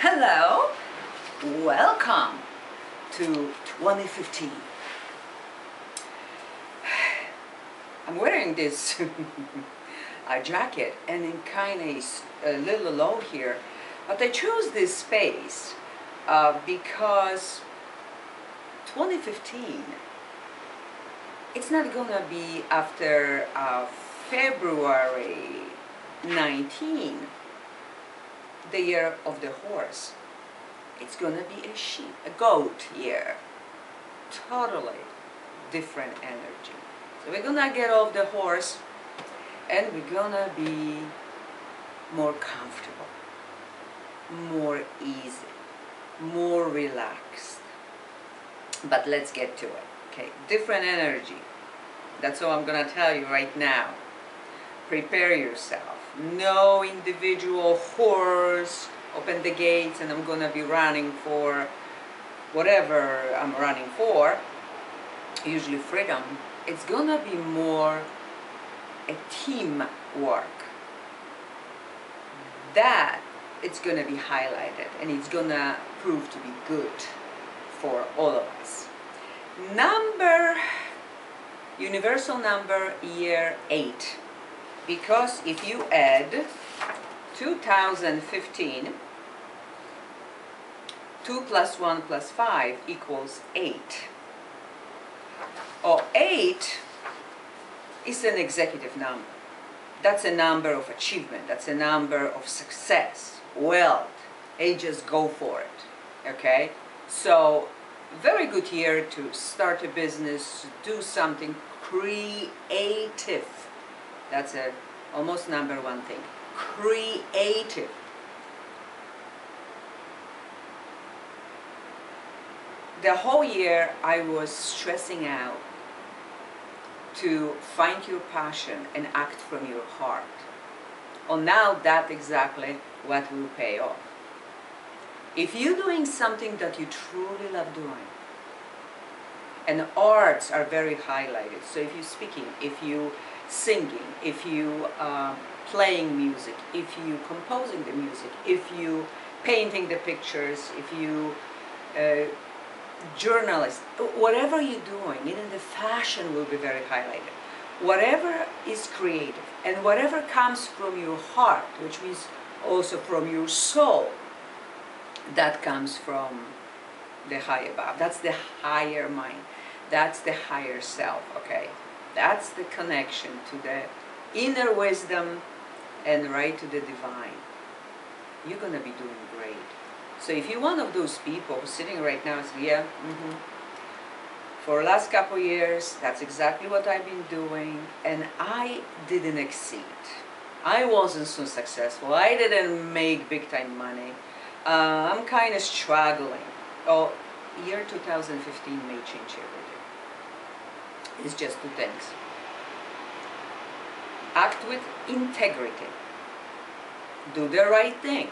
Hello, welcome to 2015. I'm wearing this jacket and it kind of is a little low here, but I chose this space because 2015, it's not gonna be after February 19, the year of the horse. It's gonna be a sheep, a goat year. Totally different energy. So we're gonna get off the horse and we're gonna be more comfortable, more easy, more relaxed. But let's get to it, okay? Different energy. That's all I'm gonna tell you right now. Prepare yourself. No individual horse, open the gates and I'm gonna be running for whatever I'm running for, usually freedom. It's gonna be more a team work. That it's gonna be highlighted and it's gonna prove to be good for all of us. Universal number year 8. Because if you add 2015, 2 plus 1 plus 5 equals 8. Or 8 is an executive number. That's a number of achievement. That's a number of success, wealth. Hey, just go for it, okay? So, very good year to start a business, do something creative. That's almost number one thing. Creative. The whole year I was stressing out to find your passion and act from your heart. Well, now that's exactly what will pay off. If you're doing something that you truly love doing, and arts are very highlighted, so if you're speaking, if you singing, if you playing music, if you composing the music, if you painting the pictures, if you journalist, whatever you're doing, even the fashion will be very highlighted. Whatever is creative and whatever comes from your heart, which means also from your soul, that comes from the high above. That's the higher mind. That's the higher self, okay? That's the connection to the inner wisdom and right to the divine. You're gonna be doing great. So if you're one of those people who's sitting right now and say, yeah, for the last couple years, that's exactly what I've been doing, and I didn't exceed. I wasn't so successful. I didn't make big time money. I'm kind of struggling. Oh, year 2015 may change everything. It's just two things. Act with integrity. Do the right thing.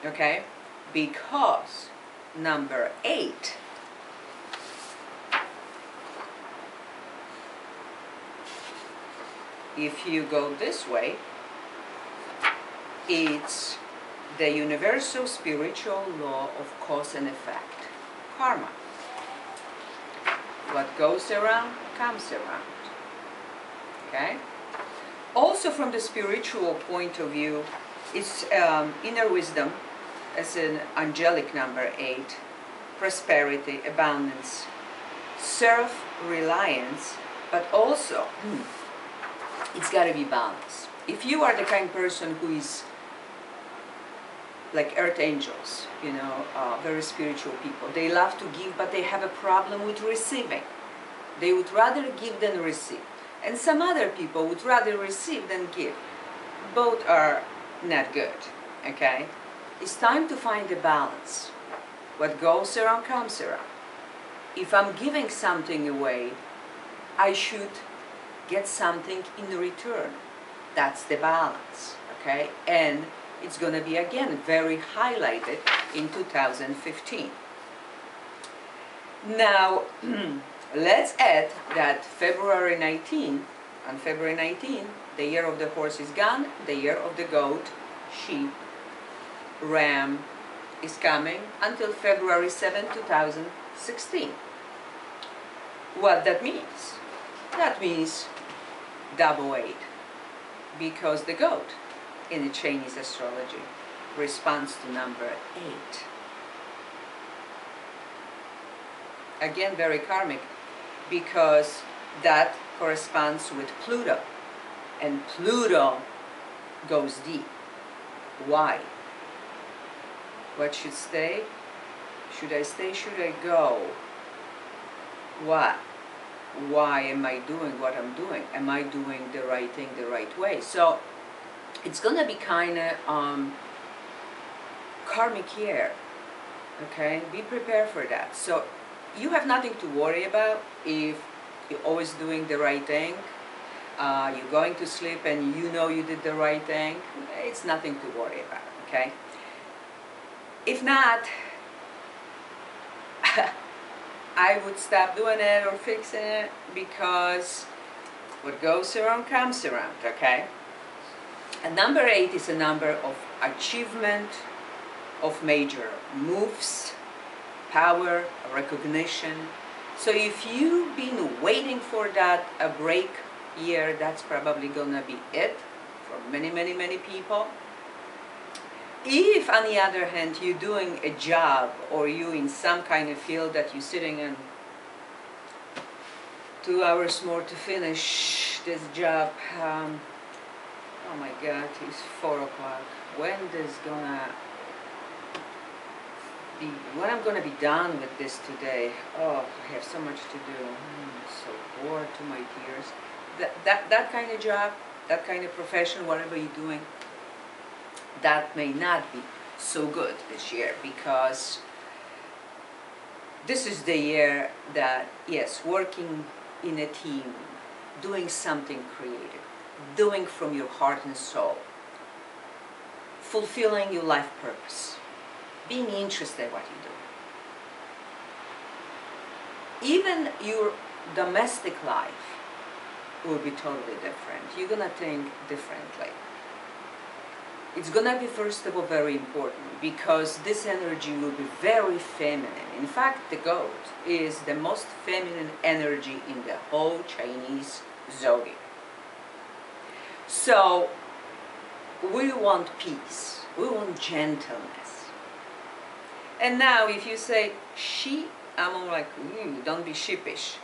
Okay? Because number 8, if you go this way, it's the universal spiritual law of cause and effect. Karma. What goes around, comes around. Okay? Also from the spiritual point of view, it's inner wisdom as an angelic number 8, prosperity, abundance, self-reliance, but also it's got to be balanced. If you are the kind of person who is like earth angels, you know, very spiritual people, they love to give, but they have a problem with receiving. They would rather give than receive. And some other people would rather receive than give. Both are not good, okay? It's time to find a balance. What goes around comes around. If I'm giving something away, I should get something in return. That's the balance, okay? And it's going to be, again, very highlighted in 2015. Now, let's add that February 19, on February 19, the year of the horse is gone, the year of the goat, sheep, Ram is coming until February 7, 2016. What that means? That means double 8, because the goat in the Chinese astrology responds to number 8. Again, very karmic, because that corresponds with Pluto, and Pluto goes deep. Why? What should stay? Should I stay? Should I go? What? Why am I doing what I'm doing? Am I doing the right thing the right way? So it's gonna be kind of karmic year. Okay, be prepared for that. So you have nothing to worry about if you're always doing the right thing. You're going to sleep and you know you did the right thing. It's nothing to worry about. Okay. If not, I would stop doing it or fixing it, because what goes around comes around, okay? And number 8 is a number of achievement, of major moves, power, recognition. So if you've been waiting for that a break year, that's probably gonna be it for many, many, many people. If, on the other hand, you're doing a job or you're in some kind of field that you're sitting in 2 hours more to finish this job, oh my God, it's 4 o'clock. When I'm gonna be done with this today? Oh, I have so much to do. I'm so bored to my tears. That kind of job, that kind of profession, whatever you're doing, that may not be so good this year, because this is the year that, yes, working in a team, doing something creative, doing from your heart and soul, fulfilling your life purpose, being interested in what you do. Even your domestic life will be totally different. You're gonna think differently. It's gonna be, first of all, very important, because this energy will be very feminine. In fact, the goat is the most feminine energy in the whole Chinese zodiac. So we want peace, we want gentleness. And now if you say she, I'm like, don't be sheepish.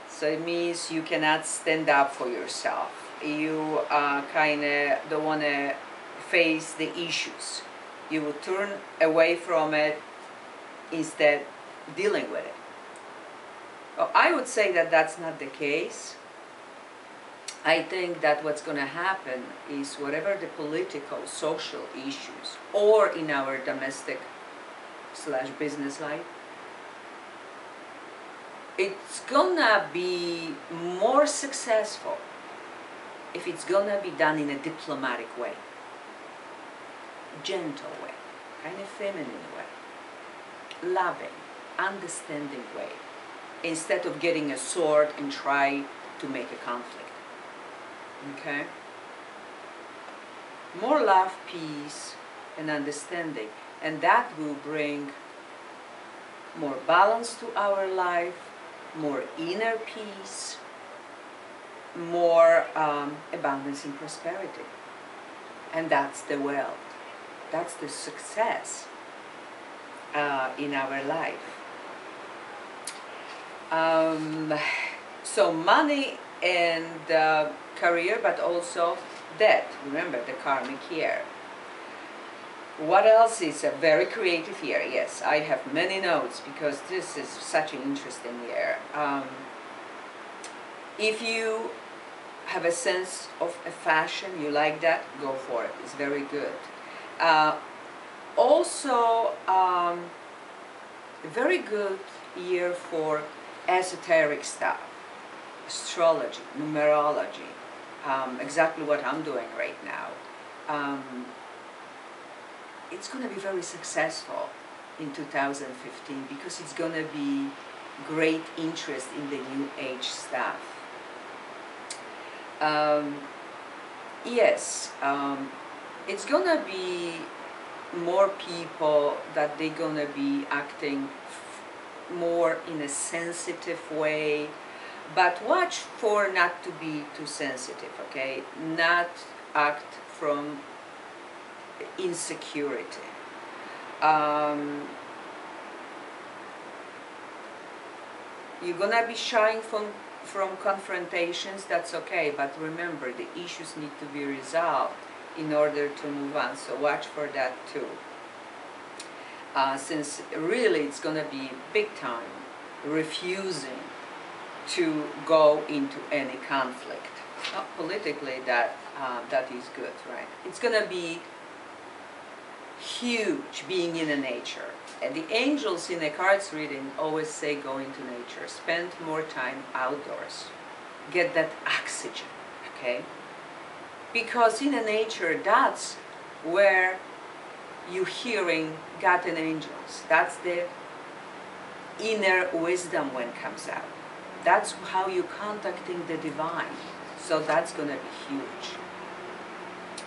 So it means you cannot stand up for yourself. You kind of don't want to face the issues. You will turn away from it instead dealing with it. Well, I would say that that's not the case. I think that what's going to happen is whatever the political, social issues, or in our domestic/business life, it's gonna be more successful if it's gonna be done in a diplomatic way, gentle way, kind of feminine way, loving, understanding way, instead of getting a sword and try to make a conflict. Okay? More love, peace, and understanding, and that will bring more balance to our life, more inner peace, more abundance and prosperity. And that's the wealth. That's the success in our life. So money and career, but also debt. Remember the karmic year. What else is a very creative year? Yes, I have many notes because this is such an interesting year. If you have a sense of a fashion, you like that, go for it. It's very good. Also, a very good year for esoteric stuff, astrology, numerology, exactly what I'm doing right now. It's going to be very successful in 2015 because it's going to be great interest in the New Age stuff. Yes, it's going to be more people that they're gonna be acting more in a sensitive way, but watch for not to be too sensitive, okay? Not act from insecurity. You're gonna be shying from confrontations, that's okay, but remember, the issues need to be resolved in order to move on, so watch for that too. Since really it's gonna be big time refusing to go into any conflict. Politically, that is good, right? It's gonna be huge being in the nature. And the angels in the cards reading always say go into nature, spend more time outdoors, get that oxygen, okay? Because in the nature, that's where you're hearing God and angels. That's the inner wisdom when it comes out. That's how you're contacting the divine. So that's going to be huge.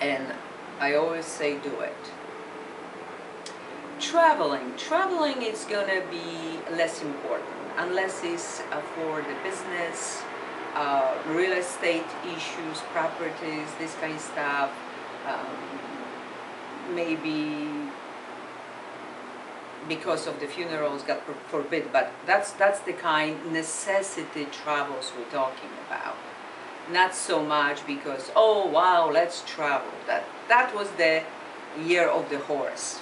And I always say do it. Traveling is going to be less important unless it's for the business, real estate issues, properties, this kind of stuff. Maybe because of the funerals, God forbid, but that's the kind necessity travels we're talking about. Not so much because, oh wow, let's travel. That was the year of the horse.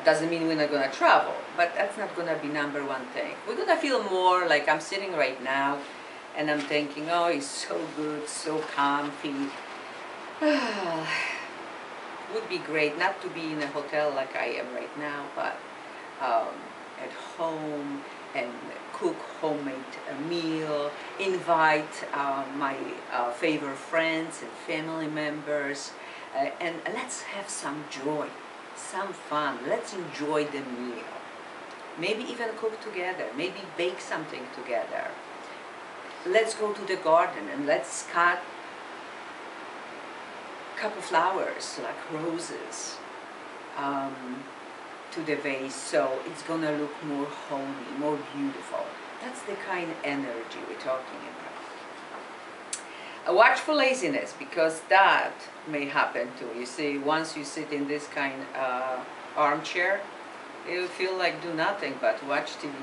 Doesn't mean we're not gonna travel, but that's not gonna be number one thing. We're gonna feel more like I'm sitting right now and I'm thinking, oh, it's so good, so comfy. Would be great not to be in a hotel like I am right now, but at home and cook homemade meal, invite my favorite friends and family members, and let's have some joy, some fun. Let's enjoy the meal. Maybe even cook together, maybe bake something together. Let's go to the garden and let's cut couple flowers like roses to the vase, so it's gonna look more homey, more beautiful. That's the kind of energy we're talking about. Watch for laziness, because that may happen too. You see, once you sit in this kind of armchair, you feel like do nothing but watch TV.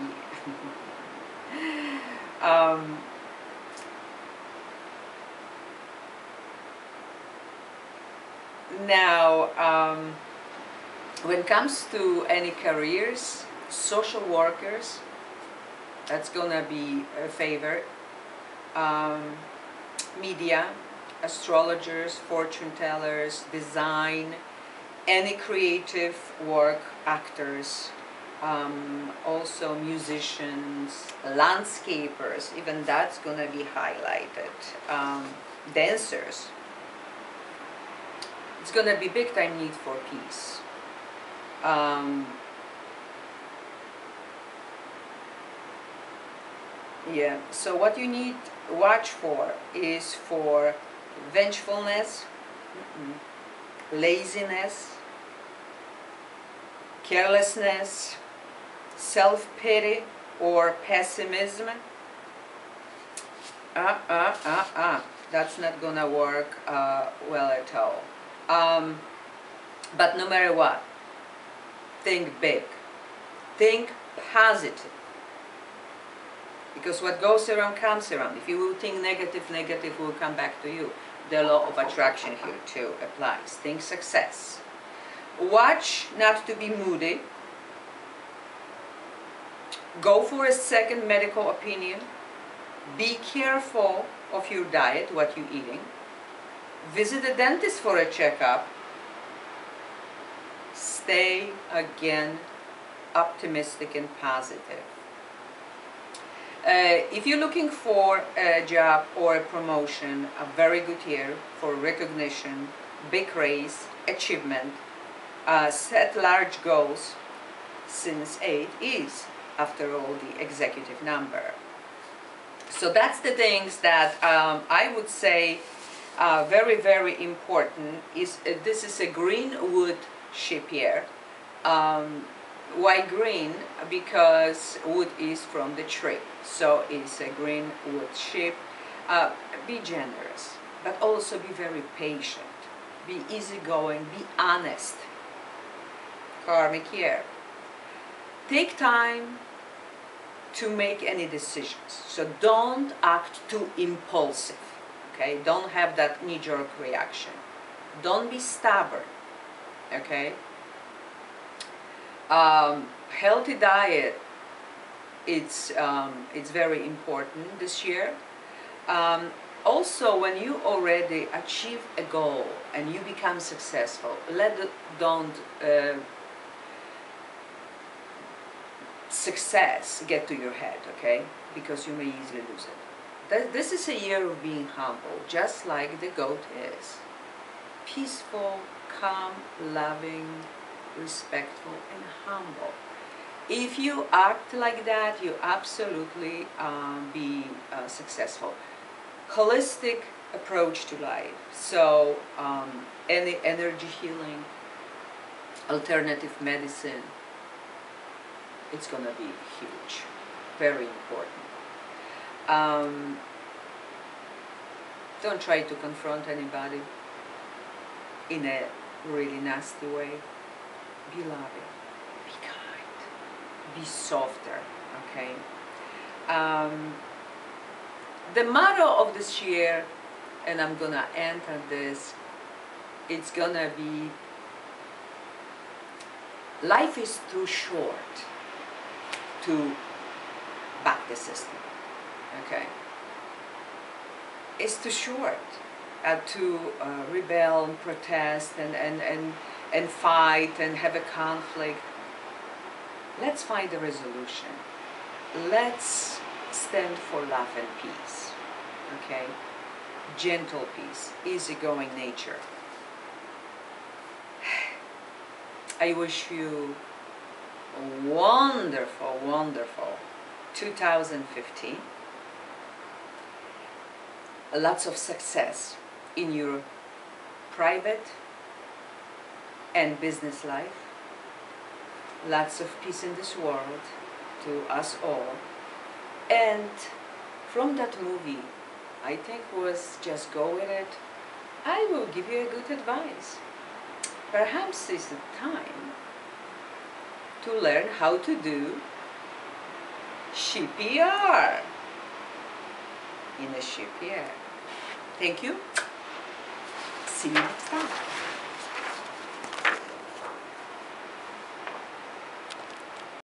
Now, when it comes to any careers, social workers, that's gonna be a favorite. Media, astrologers, fortune tellers, design, any creative work, actors, also musicians, landscapers, even that's gonna be highlighted. Dancers. It's going to be big time need for peace. Yeah, so what you need to watch for is for vengefulness, laziness, carelessness, self-pity or pessimism. That's not gonna work well at all. But no matter what, think big, think positive, because what goes around comes around. If you will think negative, negative will come back to you. The law of attraction here too applies. Think success. Watch not to be moody. Go for a second medical opinion. Be careful of your diet, what you're eating. Visit a dentist for a checkup. Stay, again, optimistic and positive. If you're looking for a job or a promotion, a very good year for recognition, big raise, achievement, set large goals, since 8 is, after all, the executive number. So that's the things that I would say very, very important, is this is a green wood ship year. Why green? Because wood is from the tree, so it's a green wood ship. Be generous, but also be very patient. Be easygoing, be honest. Karmic year. Take time to make any decisions. So don't act too impulsive. Okay? Don't have that knee-jerk reaction. Don't be stubborn. Okay? Healthy diet. It's very important this year. Also, when you already achieve a goal and you become successful, don't success get to your head, okay? Because you may easily lose it. This is a year of being humble, just like the goat is. Peaceful, calm, loving, respectful, and humble. If you act like that, you absolutely be successful. Holistic approach to life. So any energy healing, alternative medicine, it's gonna be huge, very important. Don't try to confront anybody in a really nasty way. Be loving, be kind, be softer, okay? The motto of this year, and I'm gonna end on this, it's gonna be, life is too short to back the system, okay? It's too short to rebel and protest and fight and have a conflict. Let's find a resolution. Let's stand for love and peace, okay? Gentle peace, easygoing nature. I wish you a wonderful, wonderful 2015. Lots of success in your private and business life. Lots of peace in this world to us all. And from that movie, I think was Just Go With It, I will give you a good advice. Perhaps it's the time to learn how to do CPR in a ship year. Thank you. See you next time.